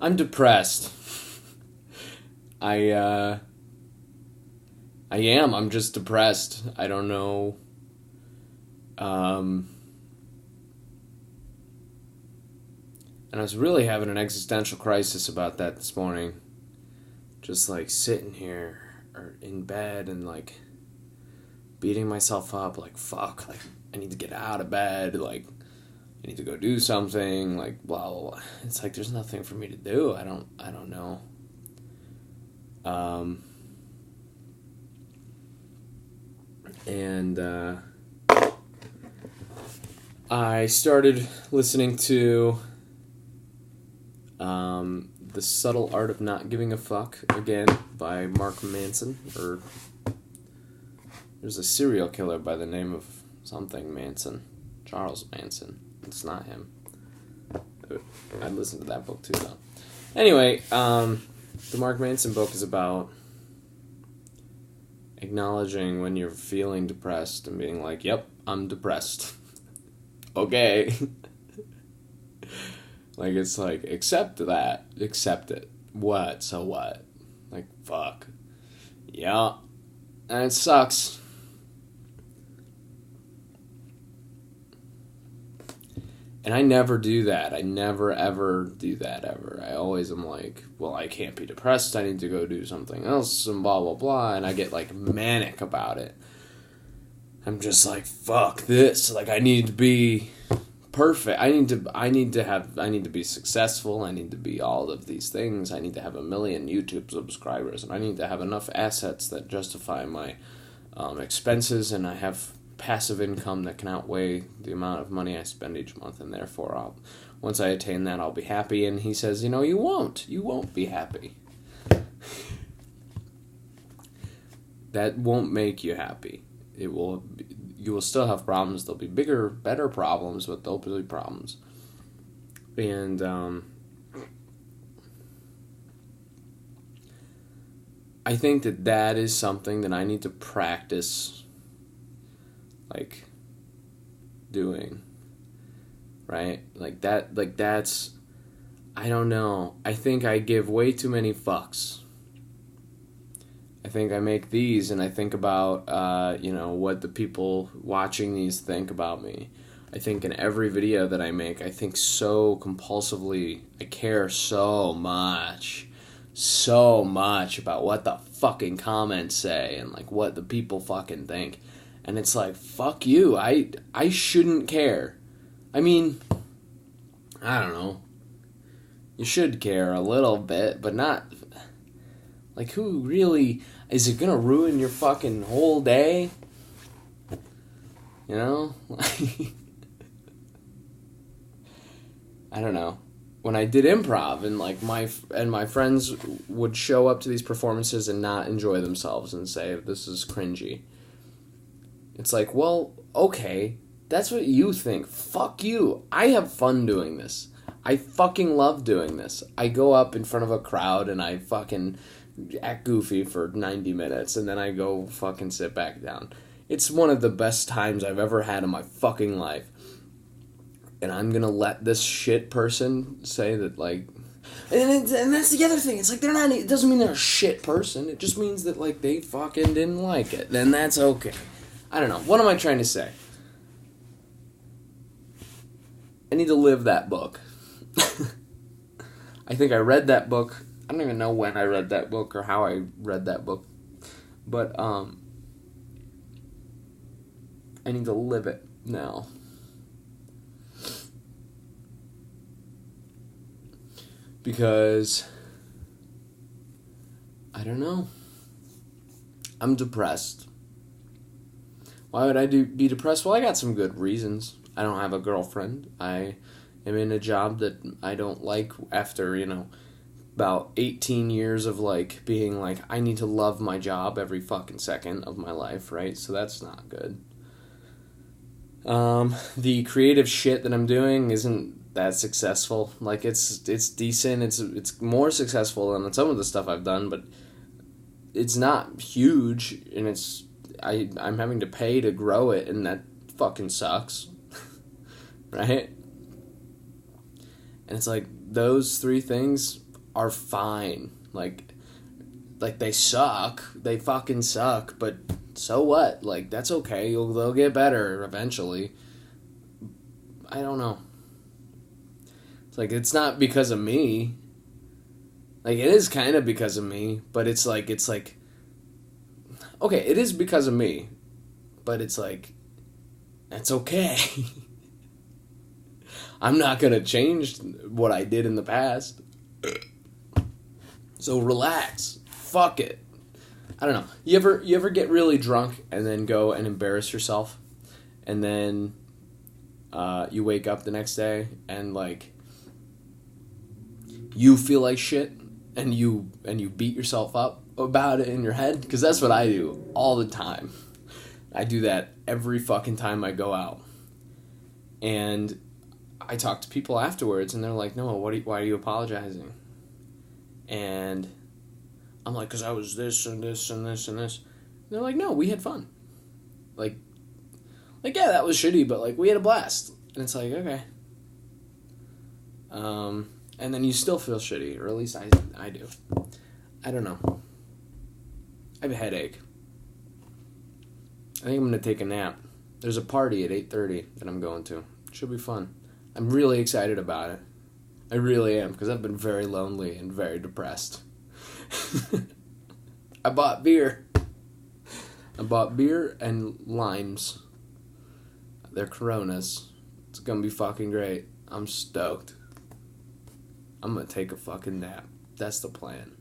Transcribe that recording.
I'm depressed. I am. I'm just depressed. I don't know. And I was really having an existential crisis about that this morning. Just like sitting here or in bed and like beating myself up, like fuck, like I need to get out of bed, like I need to go do something, like blah blah blah. It's like there's nothing for me to do. I don't know. And I started listening to The Subtle Art of Not Giving a Fuck again by Mark Manson. Or there's a serial killer by the name of something Manson, Charles Manson. It's not him. I listened to that book too, though. Anyway, the Mark Manson book is about acknowledging when you're feeling depressed and being like, yep, I'm depressed. Okay. Like, it's like, accept that. Accept it. What? So what? Like, fuck. Yeah. And it sucks. And I never do that. I never, ever do that, ever. I always am like, well, I can't be depressed. I need to go do something else and blah, blah, blah. And I get, like, manic about it. I'm just like, fuck this. Like, I need to be perfect. I need to be successful. I need to be all of these things. I need to have 1 million YouTube subscribers. And I need to have enough assets that justify my expenses. And I have passive income that can outweigh the amount of money I spend each month, and therefore once I attain that, I'll be happy. And he says, you won't be happy. That won't make you happy. You will still have problems. There'll be bigger, better problems, but there'll be problems. And I think that is something that I need to practice, like, doing, right? That's, I don't know. I think I give way too many fucks. I think I make these and I think about, what the people watching these think about me. I think in every video that I make, I think so compulsively, I care so much about what the fucking comments say and, like, what the people fucking think. And it's like, fuck you. I shouldn't care. I mean, I don't know. You should care a little bit, but not... Like, who really... Is it gonna ruin your fucking whole day? You know? I don't know. When I did improv and, like, my friends would show up to these performances and not enjoy themselves and say, this is cringy. It's like, well, okay, that's what you think. Fuck you. I have fun doing this. I fucking love doing this. I go up in front of a crowd and I fucking act goofy for 90 minutes and then I go fucking sit back down. It's one of the best times I've ever had in my fucking life. And I'm gonna let this shit person say that, like... And that's the other thing. It's like, they're not... It doesn't mean they're a shit person. It just means that, like, they fucking didn't like it. Then that's okay. I don't know. What am I trying to say? I need to live that book. I think I read that book. I don't even know when I read that book or how I read that book. But, I need to live it now. Because, I don't know. I'm depressed. Why would I be depressed? Well, I got some good reasons. I don't have a girlfriend. I am in a job that I don't like after, about 18 years of, like, being like, I need to love my job every fucking second of my life, right? So that's not good. The creative shit that I'm doing isn't that successful. Like, it's decent. It's more successful than some of the stuff I've done, but it's not huge, and I'm having to pay to grow it, and that fucking sucks. Right? And it's like, those three things are fine. Like they suck. They fucking suck, but so what? Like, that's okay. They'll get better eventually. I don't know. It's like, it's not because of me. Like, it is kind of because of me, but it's like, okay, it is because of me, but it's like, that's okay. I'm not going to change what I did in the past. So relax. Fuck it. I don't know. You ever get really drunk and then go and embarrass yourself, and then you wake up the next day and like you feel like shit, and you beat yourself up about it in your head? Because that's what I do all the time. I do that every fucking time I go out, and I talk to people afterwards, and they're like, "No, why are you apologizing?" And I'm like, because I was this and this and this and this. And they're like, no, we had fun. Like, yeah, that was shitty, but like, we had a blast. And it's like, okay. And then you still feel shitty, or at least I do. I don't know. I have a headache. I think I'm gonna take a nap. There's a party at 8:30 that I'm going to. It should be fun. I'm really excited about it. I really am, because I've been very lonely and very depressed. I bought beer. I bought beer and limes. They're Coronas. It's gonna be fucking great. I'm stoked. I'm gonna take a fucking nap. That's the plan.